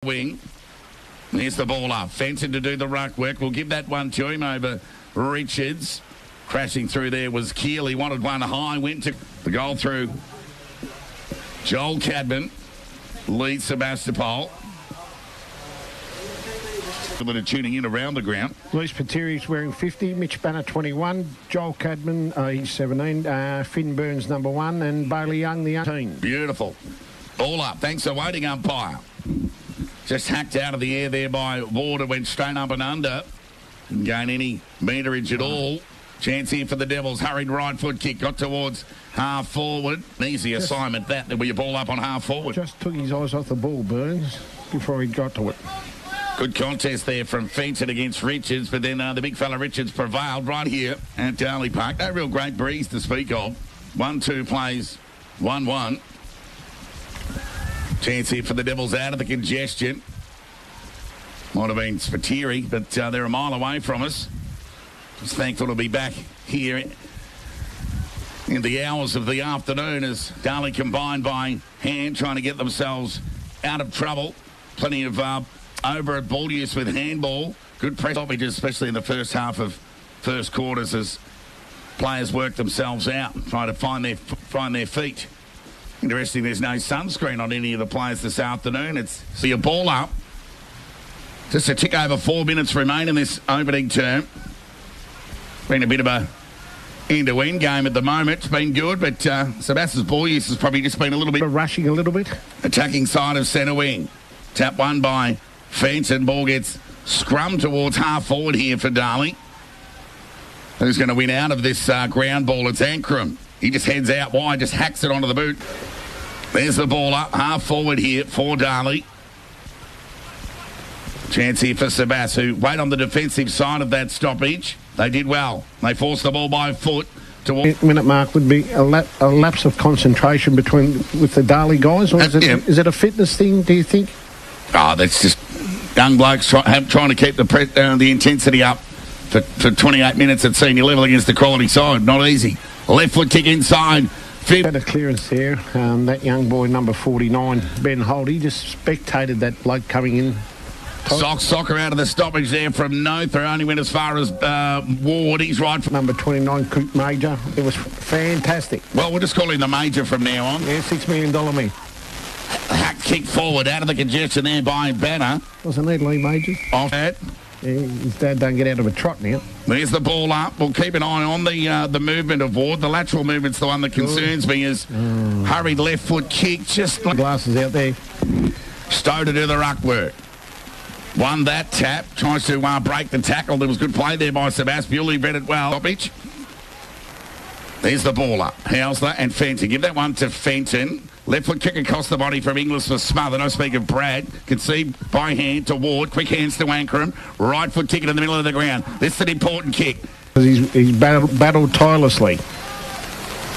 Wing. Here's the ball up. Fenton to do the ruck work. We'll give that one to him over Richards. Crashing through there was Keeley. Wanted one high. Went to the goal through. Joel Cadman leads Sebastopol. A bit of tuning in around the ground. Luis Pateri's wearing 50, Mitch Banner 21, Joel Cadman, he's 17, Finn Burns number 1, and Bailey Young the 18. Beautiful. Ball up. Thanks for waiting, umpire. Just hacked out of the air there by Warder, went straight up and under. Didn't gain any meterage at all. Chance here for the Devils. Hurried right foot kick. Got towards half forward. Easy assignment that with your ball up on half forward. Just took his eyes off the ball, Burns, before he got to it. Good contest there from Fenton against Richards, but then the big fella Richards prevailed right here at Darley Park. No real great breeze to speak of. 1-2 plays 1-1. Chance here for the Devils out of the congestion. Might have been Spiteri, but they're a mile away from us. Just thankful to be back here in the hours of the afternoon as Darley combined by hand, trying to get themselves out of trouble. Plenty of over at ball use with handball. Good press stoppages, especially in the first half of first quarters as players work themselves out and try to find their feet. Interesting, there's no sunscreen on any of the players this afternoon. It's see a ball up. Just a tick over 4 minutes remain in this opening term. Been a bit of a end-to-end game at the moment. It's been good, but Sebastian's ball use has probably just been a little bit... Rushing a little bit. Attacking side of centre wing. Tap one by Fenton. Ball gets scrummed towards half forward here for Darley. Who's going to win out of this ground ball? It's Ankrum. He just heads out wide, just hacks it onto the boot. There's the ball up, half forward here for Darley. Chance here for Sebas, who wait on the defensive side of that stoppage. They did well. They forced the ball by foot. Minute mark would be a lapse of concentration with the Darley guys, or is it a fitness thing, do you think? Oh, that's just young blokes trying to keep the intensity up for 28 minutes at senior level against the quality side. Not easy. Left foot kick inside. Had a clearance there. That young boy, number 49, Ben Holt, he just spectated that bloke coming in. Soccer out of the stoppage there from Notha. Only went as far as Ward. He's right. Number 29, Coop Major. It was fantastic. Well, we'll just call him the Major from now on. Yeah, $6 million man. Hack kick forward out of the congestion there by Banner. Wasn't that Lee Majors? Off that. Yeah, his dad don't get out of a trot now. There's the ball up. We'll keep an eye on the movement of Ward. The lateral movement's the one that concerns me as hurried left foot kick. Just like glasses out there. Stowe to do the ruck work. Won that tap. Tries to break the tackle. There was good play there by Sebastopol. He read it well. Stoppage. There's the ball up. Hausler and Fenton. Give that one to Fenton. Left foot kick across the body from Inglis for smothered. I speak of Brad. Concede by hand to Ward. Quick hands to Ankrum. Right foot kick in the middle of the ground. This is an important kick. He's battled tirelessly.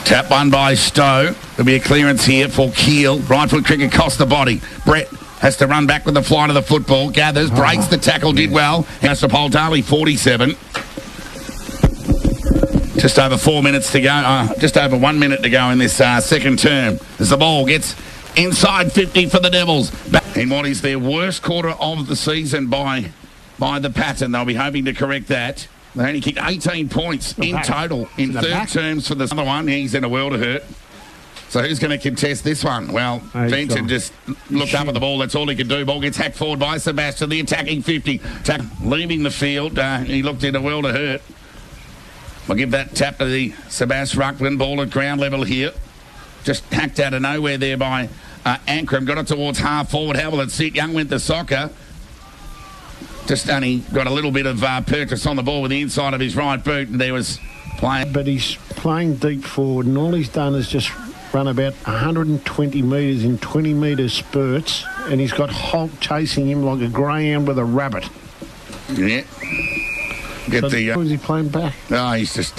Tap one by Stowe. There'll be a clearance here for Keel. Right foot kick across the body. Brett has to run back with the flight of the football. Gathers, breaks the tackle, did well. Sebastopol Darley 47. Just over 4 minutes to go. Just over 1 minute to go in this second term. As the ball gets inside 50 for the Devils. In what is their worst quarter of the season by the pattern. They'll be hoping to correct that. They only kicked 18 points in total in third terms for the other one. He's in a world of hurt. So who's going to contest this one? Well, Fenton just looked up at the ball. That's all he could do. Ball gets hacked forward by Sebastian. The attacking 50. Leaving the field. He looked in a world of hurt. I'll give that tap to the Sebastian Ruckman. Ball at ground level here. Just hacked out of nowhere there by Ankrum. Got it towards half forward. How will it sit? Young went to soccer. Just only got a little bit of purchase on the ball with the inside of his right boot. And there was playing. But he's playing deep forward, and all he's done is just run about 120 metres in 20 metre spurts, and he's got Holt chasing him like a greyhound with a rabbit. Yeah. Who's he playing back? Oh, he's just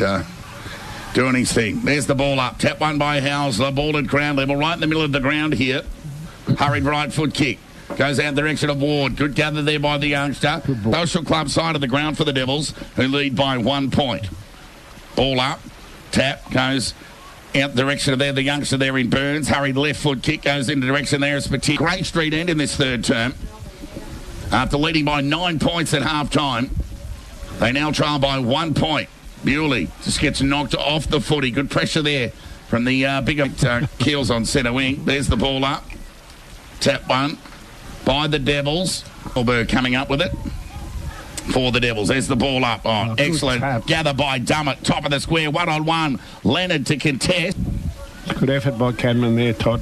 doing his thing. There's the ball up. Tap one by Hausler. Ball at ground level, right in the middle of the ground here. Hurried right foot kick. Goes out the direction of Ward. Good gather there by the youngster. Social club side of the ground for the Devils, who lead by 1 point. Ball up. Tap goes out the direction of there. The youngster there in Burns. Hurried left foot kick goes in the direction there of Spiteri. Great street end in this third term. After leading by 9 points at half-time, they now trail by 1 point. Bewley just gets knocked off the footy. Good pressure there from the bigger Keels on centre wing. There's the ball up. Tap one by the Devils. Alberg coming up with it for the Devils. There's the ball up. Oh, excellent. Gather by Dummett. Top of the square. 1-on-1. Leonard to contest. Good effort by Cadman there, Todd.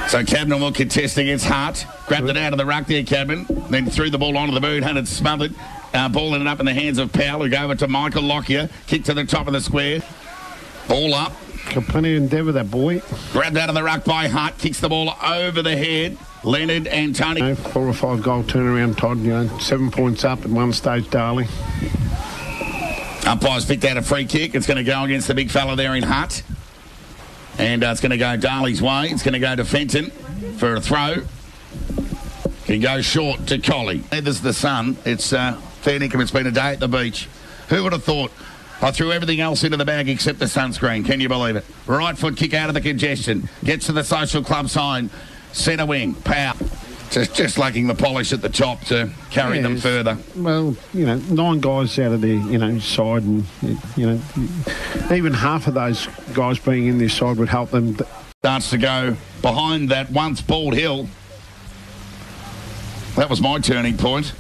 So Cadman will contest against Hart. Grabbed it out of the ruck there, Cadman. Then threw the ball onto the boot. Had it smothered. Ball ended up in the hands of Powell, who go over to Michael Lockyer. Kick to the top of the square. Ball up. Got plenty of endeavour, that boy. Grabbed out of the ruck by Hart. Kicks the ball over the head. Leonard and Tony. 4 or 5 goal turnaround, Todd. 7 points up at one stage, Darley. Umpires picked out a free kick. It's going to go against the big fella there in Hart. And it's going to go Darley's way. It's going to go to Fenton for a throw. He goes short to Collie. There's the sun. It's fair income. It's been a day at the beach. Who would have thought? I threw everything else into the bag except the sunscreen. Can you believe it? Right foot kick out of the congestion. Gets to the social club sign. Centre wing. Power. Just lacking the polish at the top to carry them further. Well, 9 guys out of their, side, and, even half of those guys being in this side would help them. Starts to go behind that once Bald Hill. That was my turning point.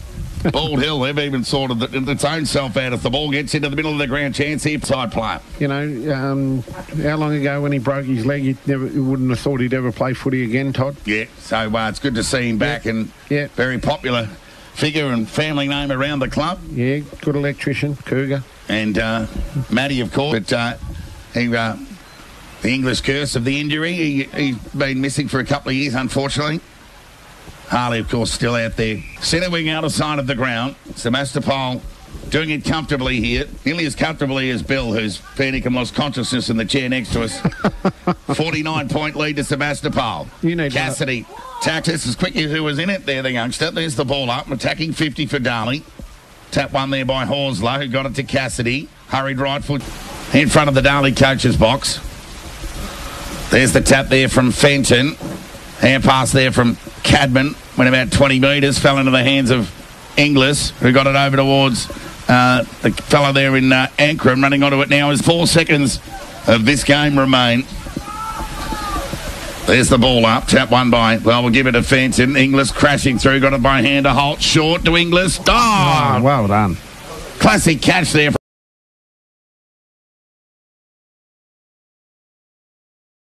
Bald Hill, they've even sorted its own self out. If the ball gets into the middle of the ground, chance here, side player. How long ago when he broke his leg, you wouldn't have thought he'd ever play footy again, Todd? Yeah, so it's good to see him back, and very popular figure and family name around the club. Yeah, good electrician, Cougar. And Matty, of course, but the English curse of the injury, he's been missing for a couple of years, unfortunately. Harley, of course, still out there. Centre wing out of side of the ground. Sebastopol doing it comfortably here. Nearly as comfortably as Bill, who's Fairnicum lost consciousness in the chair next to us. 49-point lead to Sebastopol. Cassidy tacked this as quick as who was in it there, the youngster. There's the ball up. Attacking 50 for Darley. Tap one there by Horslow, who got it to Cassidy. Hurried right foot in front of the Darley coach's box. There's the tap there from Fenton. Hand pass there from Cadman. Went about 20 metres. Fell into the hands of Inglis, who got it over towards the fellow there in Ankram. Running onto it now as 4 seconds of this game remain. There's the ball up. Tap one by, we'll give it to Fenton. Inglis crashing through. Got it by hand to Holt. Short to Inglis. Oh, well done. Classic catch there.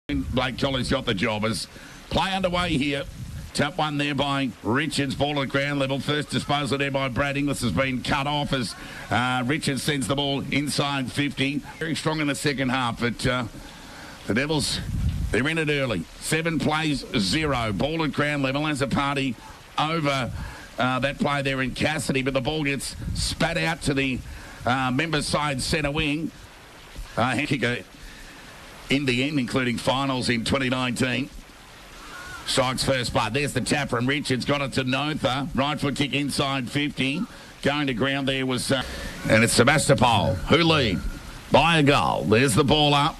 Blake Colley's got the jobbers. Play underway here. Tap one there by Richards. Ball at ground level. First disposal there by Brad. Inglis has been cut off as Richards sends the ball inside 50. Very strong in the second half, but the Devils, they're in it early. 7 plays, 0. Ball at ground level as a party over that play there in Cassidy, but the ball gets spat out to the members' side centre wing. Kicker in the end, including finals in 2019. Strikes first blood. There's the tap from Richards. Got it to Notha. Right foot kick inside 50. Going to ground there was... and it's Sebastopol who lead by a goal. There's the ball up.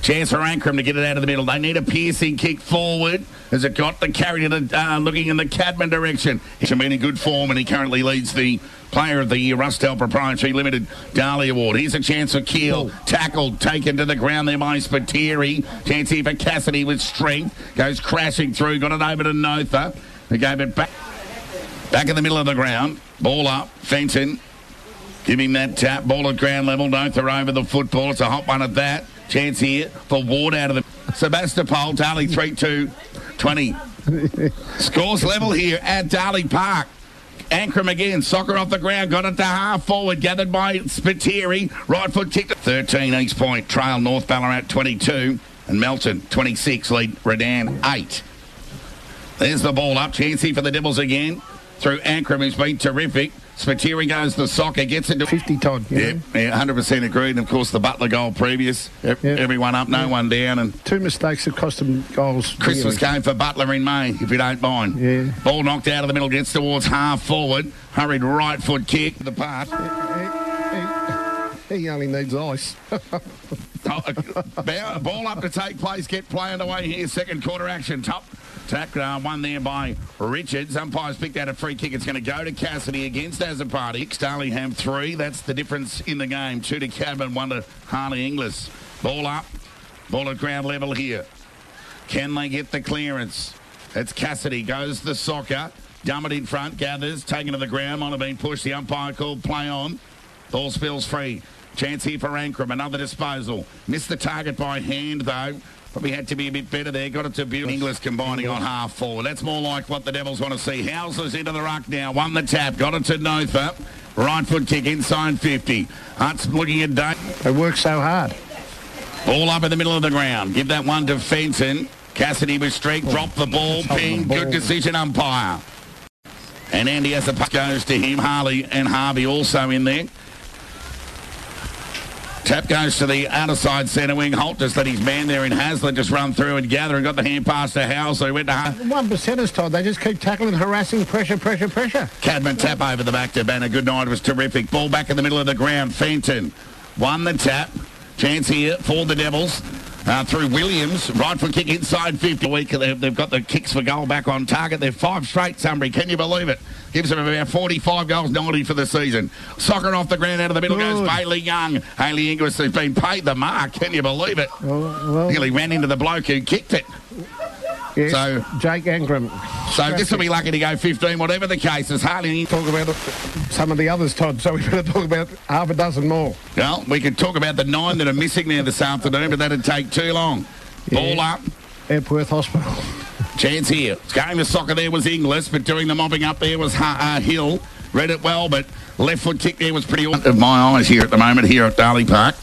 Chance for Ankram to get it out of the middle. They need a piercing kick forward as it got the carry to the looking in the Cadman direction. He's been in good form and he currently leads the Player of the Year Rustel Proprietary Limited Darley Award. Here's a chance for Keel. Tackled, taken to the ground there by Spiteri. Chance here for Cassidy with strength. Goes crashing through, got it over to Notha. They gave it back in the middle of the ground. Ball up, Fenton. Giving that tap. Ball at ground level. Notha over the football. It's a hot one at that. Chance here for Ward out of the... Sebastopol, Darley 3-2, 20. Scores level here at Darley Park. Ankram again, soccer off the ground, got it to half forward, gathered by Spiteri. Right foot kicked 13 East Point, trail North Ballarat 22, and Melton 26, lead Redan 8. There's the ball up, chance here for the Devils again, through Ankram, who's been terrific. Spiteri goes to soccer, gets into 50, Todd. Yeah, 100% agreed. And of course, the Butler goal previous. Everyone up, no one down. And 2 mistakes that cost them goals. Christmas game for Butler in May, if you don't mind. Yeah. Ball knocked out of the middle, gets towards half forward. Hurried right foot kick. The part. He only needs ice. Ball up to take place. Get play underway here. Second quarter action. Top Tack one there by Richards. Umpires picked out a free kick. It's going to go to Cassidy against Sebastopol. Darley have 3. That's the difference in the game. 2 to Cadman, 1 to Harley Inglis. Ball up. Ball at ground level here. Can they get the clearance? It's Cassidy. Goes the soccer. Dummett in front. Gathers. Taken to the ground. Might have been pushed. The umpire called play on. Ball spills free. Chance here for Ankrum. Another disposal. Missed the target by hand, though. Probably had to be a bit better there. Got it to Butte. Inglis combining on half forward. That's more like what the Devils want to see. Housley's into the ruck now. Won the tap. Got it to Notha. Right foot kick inside 50. Hunt's looking at Dave. They work so hard. Ball up in the middle of the ground. Give that one to Fenton. Cassidy with streak. Drop the ball. Ping. Good decision, umpire. And Andy has the puck goes to him. Harley and Harvey also in there. Tap goes to the outer side centre wing. Holt just let his man there in Hasler just run through and gather and got the hand pass to Howes. So he went to 1%ers, Todd. They just keep tackling, harassing, pressure. Cadman tap over the back to Banner. Good night. It was terrific. Ball back in the middle of the ground. Fenton won the tap. Chance here for the Devils. Through Williams. Right foot kick inside 50. They've got the kicks for goal back on target. They're 5 straight, Sunbury. Can you believe it? Gives them about 45 goals, 90 for the season. Soccer off the ground out of the middle goes Bailey Young. Hayley Inglis has been paid the mark. Can you believe it? Well, Nearly ran into the bloke who kicked it. Yes, so Jake Ankrum. So this will be lucky to go 15, whatever the case is. Hardly talk about some of the others, Todd, so we better talk about half a dozen more. Well, we could talk about the 9 that are missing there this afternoon, but that'd take too long. Yeah. Ball up. Epworth Hospital. Chance here. Going to soccer there was Inglis, but doing the mopping up there was Hill. Read it well, but left foot kick there was pretty of my eyes here at the moment here at Darley Park.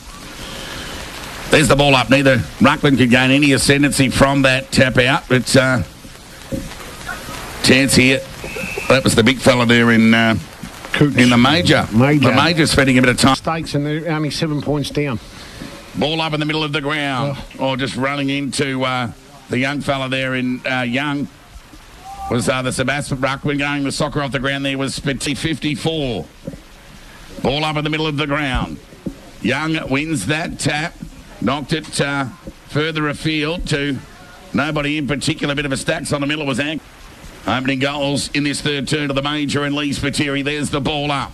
There's the ball up. Neither Ruckland could gain any ascendancy from that tap out, but chance here. That was the big fella there in the major. The major's spending a bit of time. Stakes and they're only 7 points down. Ball up in the middle of the ground. Or just running into the young fella there in Young. Was the Sebastopol Ruckman going the soccer off the ground there was 54. Ball up in the middle of the ground. Young wins that tap. Knocked it further afield to nobody in particular. A bit of a stacks on the middle was Ank. Opening goals in this third turn of the major and Lee Spiteri. There's the ball up.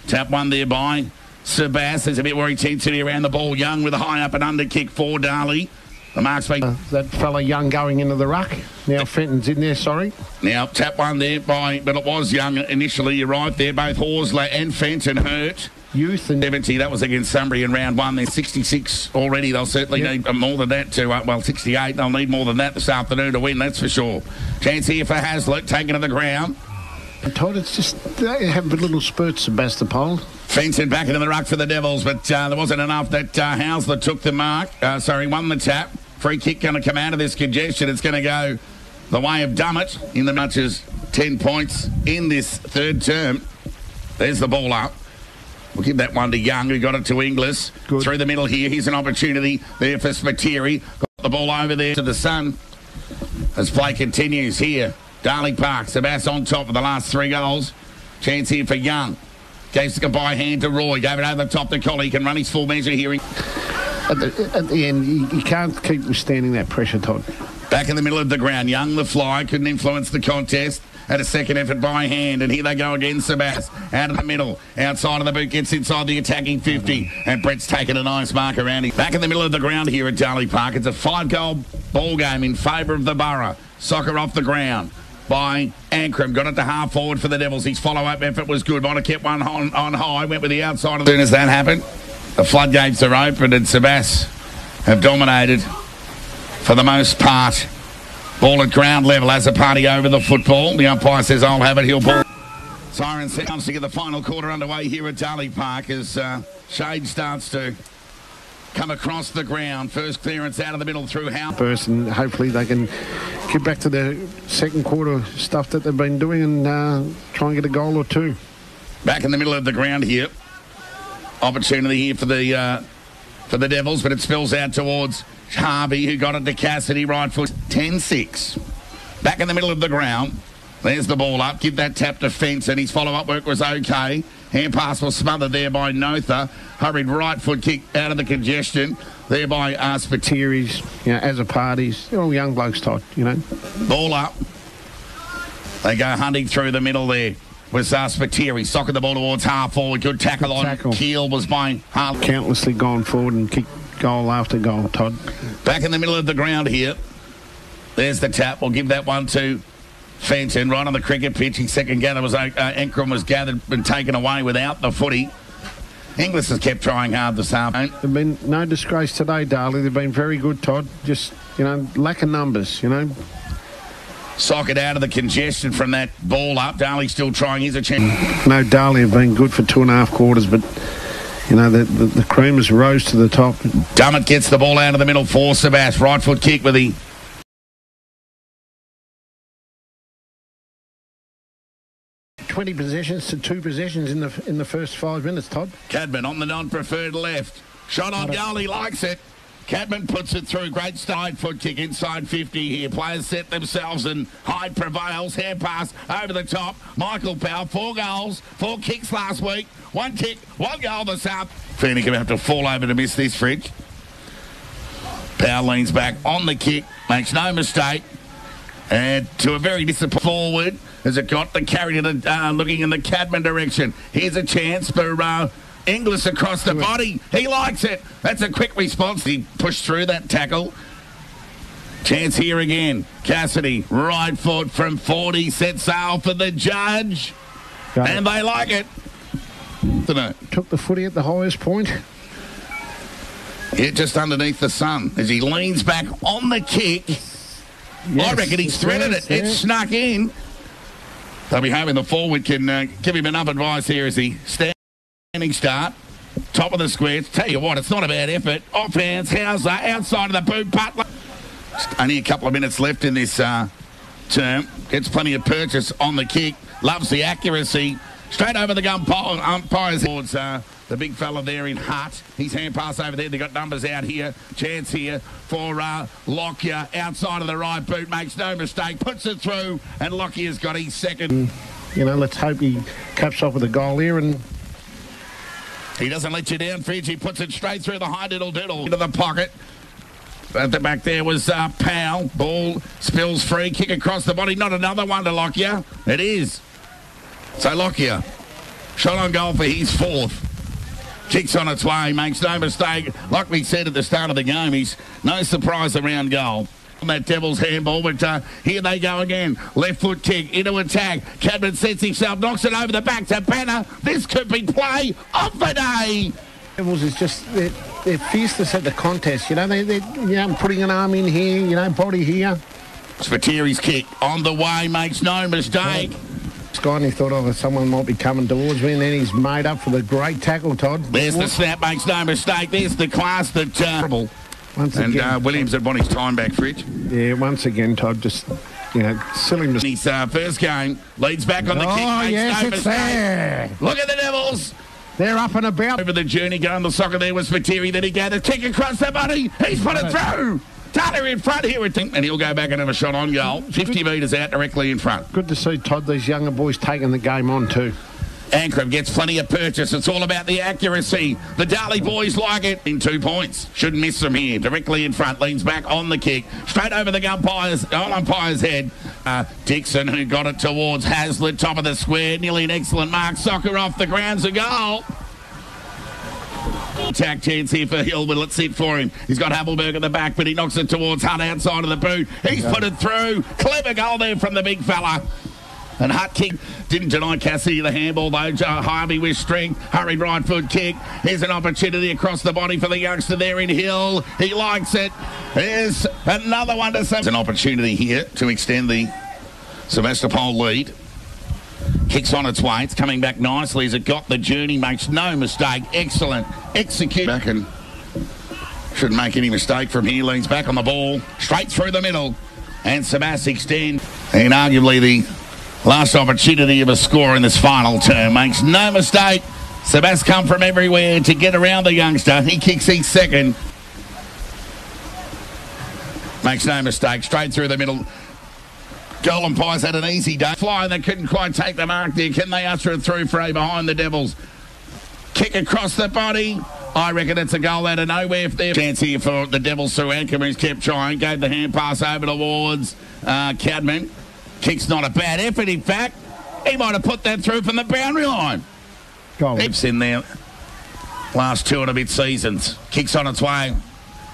Tap one there by Sebas. There's a bit more intensity around the ball. Young with a high up and under kick for Darley. The mark's been... that fella Young going into the ruck. Now Fenton's in there, sorry. Now tap one there by... But it was Young initially. You're right there. Both Horsley and Fenton hurt. Youth and 70, that was against Sunbury in round 1. They're 66 already. They'll certainly need more than that to, 68. They'll need more than that this afternoon to win, that's for sure. Chance here for Hazlitt, taken to the ground. I told it's just, they have a little spurt, Sebastopol. Fenton back into the ruck for the Devils, but there wasn't enough that Housley took the mark. Won the tap. Free kick going to come out of this congestion. It's going to go the way of Dummett in the much as 10 points in this third term. There's the ball up. We'll give that one to Young, who got it to Inglis. Good. Through the middle here. Here's an opportunity there for Spiteri. Got the ball over there to the sun. As play continues here. Darley Park. Sebas on top of the last 3 goals. Chance here for Young. Gave a by hand to Roy. Gave it over the top to Collie. He can run his full measure here. At the end, you can't keep withstanding that pressure, Todd. Back in the middle of the ground. Young, the fly. Couldn't influence the contest. Had a second effort by hand, and here they go again. Sebas out of the middle, outside of the boot, gets inside the attacking 50, and Brett's taken a nice mark around him. Back in the middle of the ground here at Darley Park. It's a 5-goal ball game in favour of the Borough. Soccer off the ground by Ankrum. Got it to half forward for the Devils. His follow-up effort was good. Might have kept one on high. Went with the outside. As soon as that happened, the floodgates are open, and Sebas have dominated for the most part. Ball at ground level as a party over the football. The umpire says, I'll have it. He'll ball. Siren sounds to get the final quarter underway here at Darley Park as shade starts to come across the ground. First clearance out of the middle through Howe. And hopefully they can get back to the second quarter stuff that they've been doing and try and get a goal or 2. Back in the middle of the ground here. Opportunity here for the Devils, but it spills out towards Harvey, who got it to Cassidy, right foot, 10-6. Back in the middle of the ground. There's the ball up. Give that tap to Fence, and his follow-up work was okay. Hand pass was smothered there by Notha. Hurried right foot kick out of the congestion there by Spatieri's, you know, as a parties. They're all young blokes, Todd, you know. Ball up. They go hunting through the middle there. Was Spatieri socking the ball towards half forward. Good tackle on Keel was by Harley. Countlessly gone forward and kicked goal after goal, Todd. Back in the middle of the ground here. There's the tap. We'll give that one to Fenton right on the cricket pitch. His second gather was Enkram was gathered and taken away without the footy. Inglis has kept trying hard this afternoon. There've been no disgrace today, Darley. They've been very good, Todd. Just, you know, lack of numbers, you know. Socket out of the congestion from that ball up. Darley still trying. Here's a chance. No, Darley have been good for 2.5 quarters, but, you know, the creamers rose to the top. Dummett gets the ball out of the middle for Sebastopol. Right foot kick with the 20 possessions to 2 possessions in the first 5 minutes, Todd. Cadman on the non-preferred left. Shot on goal, he likes it. Cadman puts it through. Great side foot kick inside 50 here. Players set themselves and Hyde prevails. Hand pass over the top. Michael Powell, 4 goals, 4 kicks last week. 1 kick, 1 goal this up. Feeney going to have to fall over to miss this, Fridge. Powell leans back on the kick, makes no mistake. And to a very disappointing forward as it got the carry to the looking in the Cadman direction. Here's a chance for Inglis across the body. He likes it. That's a quick response. He pushed through that tackle. Chance here again. Cassidy, right foot from 40, set sail for the judge. And they like it. Took the footy at the highest point. Yeah, just underneath the sun as he leans back on the kick. Yes, I reckon he's threaded it. It snuck in. They'll be hoping the forward can give him enough advice here as he standing start. Top of the square. Tell you what, it's not a bad effort. Off hands, Hauser, outside of the boot. Butler. Just only a couple of minutes left in this term. Gets plenty of purchase on the kick. Loves the accuracy. Straight over the umpires towards the big fella there in Hutt. His hand pass over there. They got numbers out here. Chance here for Lockyer outside of the right boot. Makes no mistake. Puts it through. And Lockyer's got his second. You know, let's hope he caps off with a goal here. And he doesn't let you down, Fridge. He puts it straight through the high diddle into the pocket. At the back there was Powell. Ball spills free. Kick across the body. Not another one to Lockyer. It is. So Lockyer, shot on goal for his 4th. Kicks on its way, makes no mistake. Like we said at the start of the game, he's no surprise around goal. On that Devil's handball, but here they go again. Left foot kick into attack. Cadman sets himself, knocks it over the back to Banner. This could be play of the day. Devils is just, they're fierceness at the contest. You know, they're putting an arm in here, you know, body here. Spatieri's kick on the way, makes no mistake. He thought someone might be coming towards me, and then he's made up for the great tackle, Todd. There's the snap, makes no mistake. There's the class that terrible. Once again, and Williams had won his time back, Fridge. Yeah, once again, Todd, just, you know, silly mistake. His first game, leads back on the kick, makes yes, no it's mistake. There. Look at the Devils. They're up and about. Over the journey, going the soccer there was Spatieri, then he gathered, kick across the body. He's put it through. Taylor in front here, and he'll go back and have a shot on goal. 50 metres out directly in front. Good to see, Todd, these younger boys taking the game on too. Ankram gets plenty of purchase. It's all about the accuracy. The Darley boys like it. In 2 points. Shouldn't miss them here. Directly in front. Leans back on the kick. Straight over the umpire's head. Dixon, who got it towards Hazlitt. Top of the square. Nearly an excellent mark. Soccer off the ground's a goal. Attack chance here for Hill, but let's sit for him. He's got Havelberg at the back, but he knocks it towards Hutt outside of the boot. He's put it through. Clever goal there from the big fella. And Hutt kick didn't deny Cassidy the handball, though. Harvey with strength. Hurried right foot kick. Here's an opportunity across the body for the youngster there in Hill. He likes it. There's another one to say. It's an opportunity here to extend the Sebastopol lead. Kicks on its way. It's coming back nicely as it got the journey. Makes no mistake. Excellent. Execute. Back and shouldn't make any mistake from here. Leans back on the ball. Straight through the middle. And Sebas extend. And arguably the last opportunity of a score in this final term. Makes no mistake. Sebas come from everywhere to get around the youngster. He kicks his second. Makes no mistake. Straight through the middle. Golden Pies had an easy day. Fly, they couldn't quite take the mark there. Can they usher it through for a behind the Devils? Kick across the body. I reckon it's a goal out of nowhere. If they're chance here for the Devils through Anchor, who's kept trying. Gave the hand pass over towards Cadman. Kick's not a bad effort, in fact. He might have put that through from the boundary line. Heaps in there. Last 2 and a bit seasons. Kick's on its way.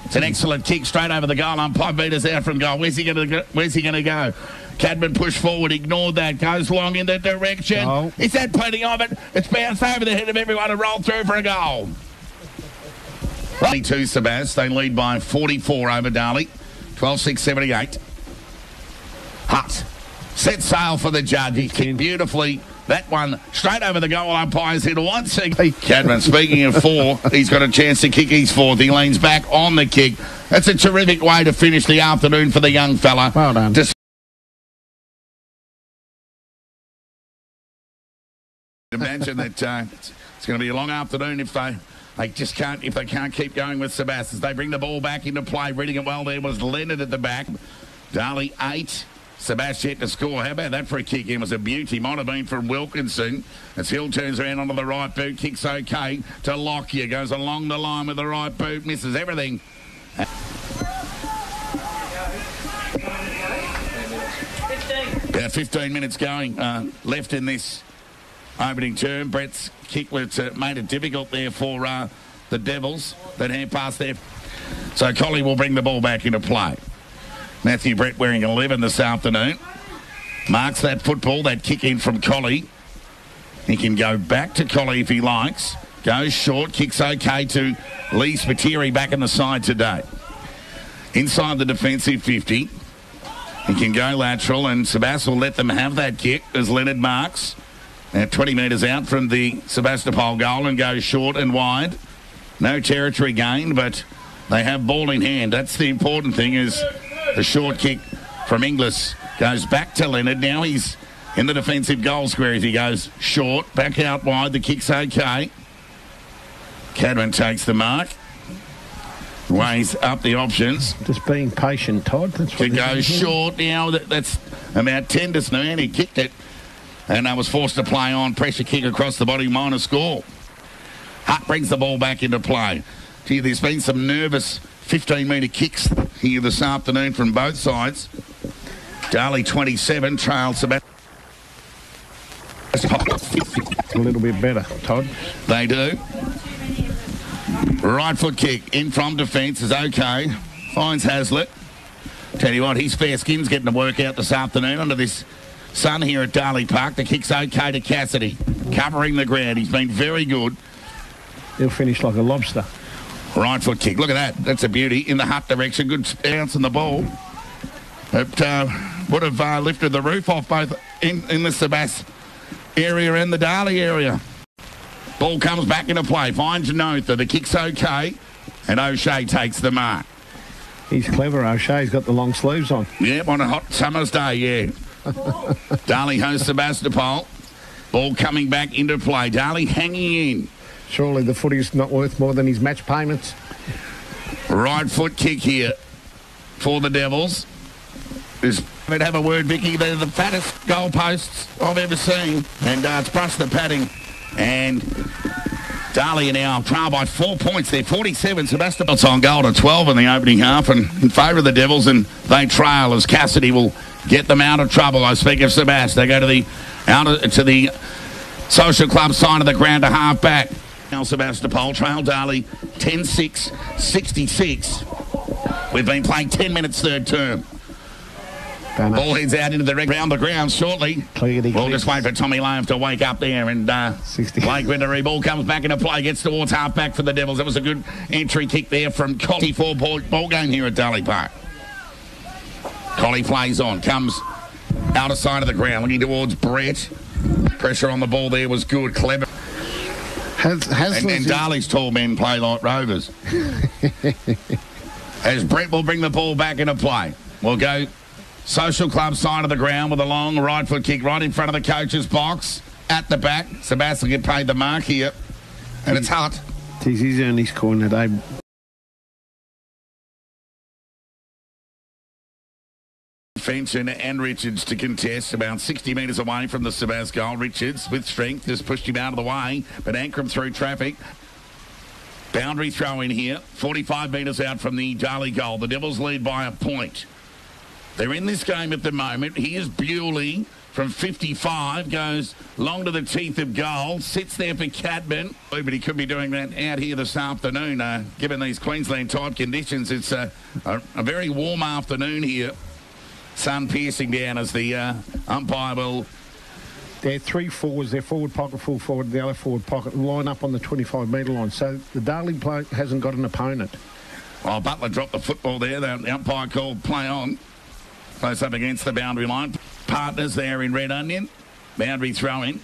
It's an excellent kick straight over the goal line. 5 metres out from goal. Where's he going to go? Cadman pushed forward, ignored that, goes long in that direction. Oh. He's had plenty of it. It's bounced over the head of everyone and rolled through for a goal. 22 Sebas. They lead by 44 over Darley. 12-6-78. Hutt. Set sail for the judge. He kicked beautifully. That one straight over the goal umpire's head once again. Cadman, speaking of 4, he's got a chance to kick his 4th. He leans back on the kick. That's a terrific way to finish the afternoon for the young fella. Well done. Imagine that it's going to be a long afternoon if they can't keep going with Sebastopol. They bring the ball back into play. Reading it well there was Leonard at the back. Darley 8. Sebastopol yet to score. How about that for a kick? It was a beauty. Might have been from Wilkinson. As Hill turns around onto the right boot. Kicks okay to Lockyer. Goes along the line with the right boot. Misses everything. About 15 minutes going left in this opening term. Brett's kick made it difficult there for the Devils. That hand pass there. So Collie will bring the ball back into play. Matthew Brett wearing 11 this afternoon. Marks that football, that kick in from Collie. He can go back to Collie if he likes. Goes short, kicks okay to Lee Spiteri back in the side today. Inside the defensive 50. He can go lateral and Sebastopol will let them have that kick as Leonard marks. Now 20 metres out from the Sebastopol goal and goes short and wide. No territory gained, but they have ball in hand. That's the important thing is the short kick from Inglis goes back to Leonard. Now he's in the defensive goal square as he goes short, back out wide. The kick's okay. Cadman takes the mark. Weighs up the options. Just being patient, Todd. That's what it goes short now. That's about 10 to snare. He kicked it and was forced to play on. Pressure kick across the body, minor score. Hutt brings the ball back into play. Gee, there's been some nervous 15-metre kicks here this afternoon from both sides. Darley 27, trails about a little bit better, Todd. They do. Right foot kick in from defence is okay. Finds Hazlitt. Tell you what, his fair skin's getting to work out this afternoon under this sun here at Darley Park. The kick's okay to Cassidy. Covering the ground. He's been very good. He'll finish like a lobster. Right foot kick. Look at that. That's a beauty. In the Hutt direction. Good bounce on the ball. It would have lifted the roof off both in the Sebas area and the Darley area. Ball comes back into play. Finds Notha. The kick's okay. And O'Shea takes the mark. He's clever, O'Shea's got the long sleeves on. Yep, on a hot summer's day, yeah. Darley hosts Sebastopol. Ball coming back into play. Darley hanging in. Surely the footy's not worth more than his match payments. Right foot kick here for the Devils. Let's have a word, Vicky. They're the fattest goalposts I've ever seen. And it's brushed the padding. And Darley are now trail by 4 points. They're 47. Sebastopol's on goal to 12 in the opening half and in favour of the Devils. And they trail as Cassidy will get them out of trouble. I speak of Sebastopol. They go to the Social Club side of the ground to half back. Now Sebastopol trail Darley 10-6, 66. We've been playing 10 minutes third term. Ball heads out into the round the ground shortly. We'll just wait for Tommy Love to wake up there and Blake Wintery. Ball comes back into play, gets towards half back for the Devils. That was a good entry kick there from Collie. 4-point ball game here at Darley Park. Collie plays on, comes outer side of the ground, looking towards Brett. Pressure on the ball there was good, clever. And Darley's tall men play like rovers. As Brett will bring the ball back into play. We'll go Social Club side of the ground with a long right foot kick right in front of the coach's box. At the back. Sebastopol get paid the mark here. And it's Hutt. He's earned his corner today. Fenton and Richards to contest about 60 metres away from the Sebastopol goal. Richards with strength just pushed him out of the way, but Ankrum through traffic. Boundary throw in here, 45 metres out from the Darley goal. The Devils lead by a point. They're in this game at the moment. Here's Bewley from 55, goes long to the teeth of goal, sits there for Cadman. But he could be doing that out here this afternoon. Given these Queensland type conditions, it's a very warm afternoon here. Sun piercing down as the umpire will... They're three forwards, their forward pocket, full forward, the other forward pocket, line up on the 25-metre line. So the Darley bloke hasn't got an opponent. Well, Butler dropped the football there. The umpire called play on. Close up against the boundary line. Partners there in Red Onion. Boundary throw-in.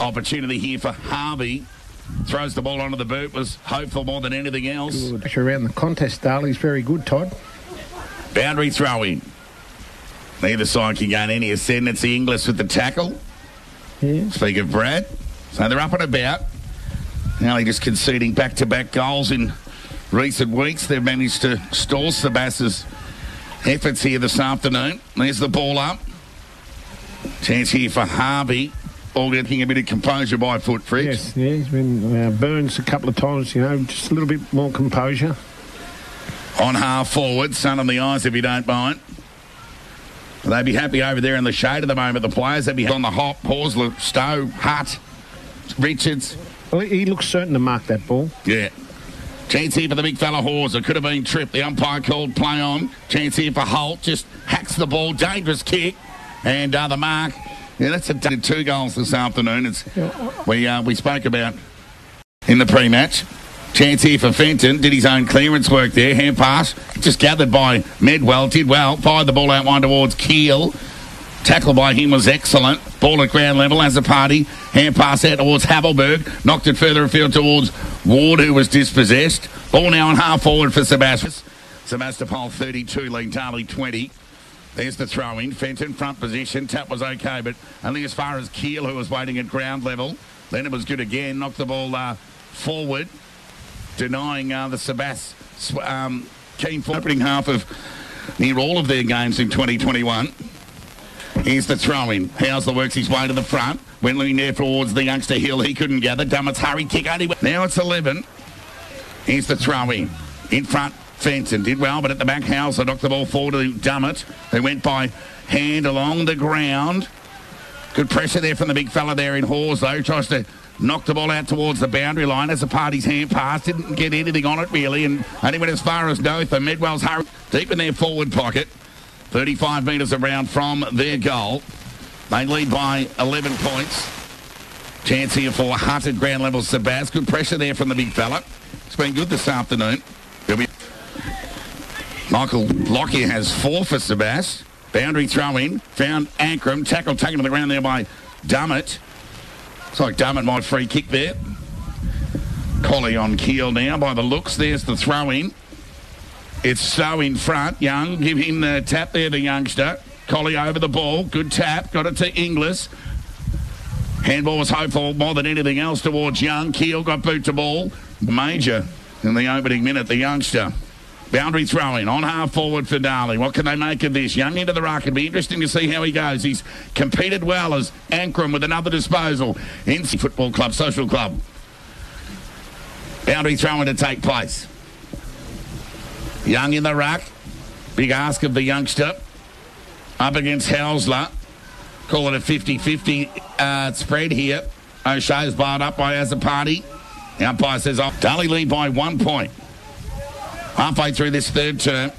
Opportunity here for Harvey. Throws the ball onto the boot. Was hopeful more than anything else. Good. Around the contest, Darley's very good, Todd. Boundary throw-in. Neither side can gain any ascendancy. Inglis with the tackle. Yeah. Speak of Brad. So they're up and about. Now just conceding back-to-back goals in recent weeks. They've managed to stall Sebastopol's efforts here this afternoon. There's the ball up. Chance here for Harvey. All getting a bit of composure by foot, Fritz. Yes, yeah, he's been Burns a couple of times, just a little bit more composure. On half forward, sun on the eyes if you don't mind. They'd be happy over there in the shade at the moment, the players. They'd be on the hop, Horsler, Stowe, Hutt, Richards. Well, he looks certain to mark that ball. Yeah. Chance here for the big fella Horser. Could have been tripped. The umpire called play on. Chance here for Holt. Just hacks the ball. Dangerous kick. And the mark. Yeah, that's a 2 goals this afternoon. It's we spoke about in the pre-match. Chance here for Fenton. Did his own clearance work there. Hand pass. Just gathered by Medwell. Did well. Fired the ball out one towards Keel. Tackle by him was excellent. Ball at ground level as a party. Hand pass out towards Havelberg. Knocked it further afield towards Ward, who was dispossessed. Ball now on half forward for Sebastopol. Sebastopol 32, lead Darley 20. There's the throw in. Fenton front position. Tap was okay, but only as far as Keel, who was waiting at ground level. Then it was good again. Knocked the ball forward, denying the Sebastopol keen for opening half of near all of their games in 2021. Here's the throw-in. Houser works his way to the front. Went leaning there towards the youngster Hill. He couldn't gather. Dummett's hurry kick only. Now it's 11. Here's the throw-in. In front, Fenton did well, but at the back, Houser knocked the ball forward to Dummett. They went by hand along the ground. Good pressure there from the big fella there in Hawes, though. Tries to knock the ball out towards the boundary line as the party's hand pass. Didn't get anything on it, really, and only went as far as Dothan. Medwell's hurry deep in their forward pocket. 35 metres around from their goal. They lead by 11 points. Chance here for Hutt at ground level. Sebas. Good pressure there from the big fella. It's been good this afternoon. Michael Lockyer has 4 for Sebas. Boundary throw in. Found Ankrum. Tackle taken to the ground there by Dummett. Looks like Dummett might free kick there. Collie on Keel now by the looks. There's the throw in. It's Stowe in front. Young, give him the tap there, the youngster. Collie over the ball. Good tap. Got it to Inglis. Handball was hopeful more than anything else towards Young. Keel got boot to ball. Major in the opening minute, the youngster. Boundary throwing on half forward for Darley. What can they make of this? Young into the ruck. It'd be interesting to see how he goes. He's competed well as Ankrum with another disposal. NC Football Club, Social Club. Boundary throwing to take place. Young in the ruck. Big ask of the youngster. Up against Houser. Call it a 50-50 spread here. O'Shea's barred up by Azapati. The umpire says off. Darley lead by 1 point. Halfway through this third term.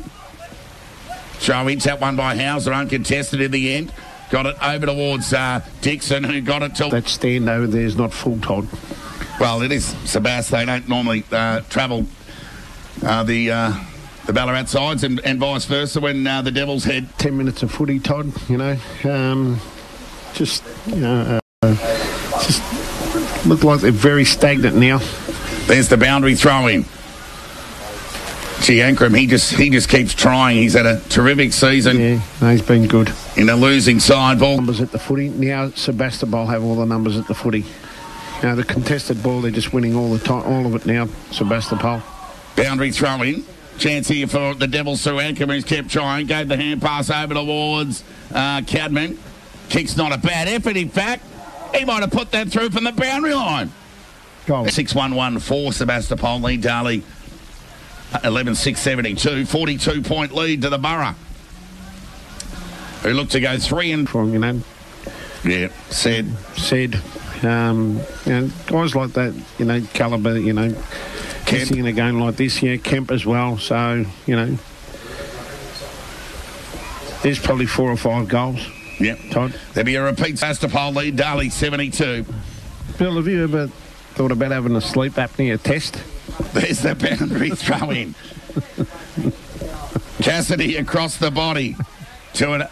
Showing tap one by Houser, uncontested in the end. Got it over towards Dixon, who got it to... That stand over there is not full, Todd. Well, it is Sebas. They don't normally travel the Ballarat sides and vice versa when the Devils head. 10 minutes of footy, Todd, just look like they're very stagnant now. There's the boundary throwing. Gee, Ankrum, he just keeps trying. He's had a terrific season. Yeah, no, he's been good. In a losing side ball. Numbers at the footy. Now Sebastopol have all the numbers at the footy. The contested ball, they're just winning all the time, all of it now, Sebastopol. Boundary throwing. Chance here for the Devils through Ackerman, who's kept trying. Gave the hand pass over towards Cadman. Kick's not a bad effort, in fact. He might have put that through from the boundary line. 6-1-1 for Sebastopol. Lead Darley 11-6-72. 42-point lead to the Borough, who look to go 3 and... From, you know. Yeah, said. You know, guys like that, you know, calibre, you know, kissing in a game like this, yeah, Kemp as well. So, you know, there's probably 4 or 5 goals. Yep. Todd. There'll be a repeat. Sebastopol lead Darley 72. Bill, have you ever thought about having a sleep apnea test? There's the boundary throw in. Cassidy across the body to an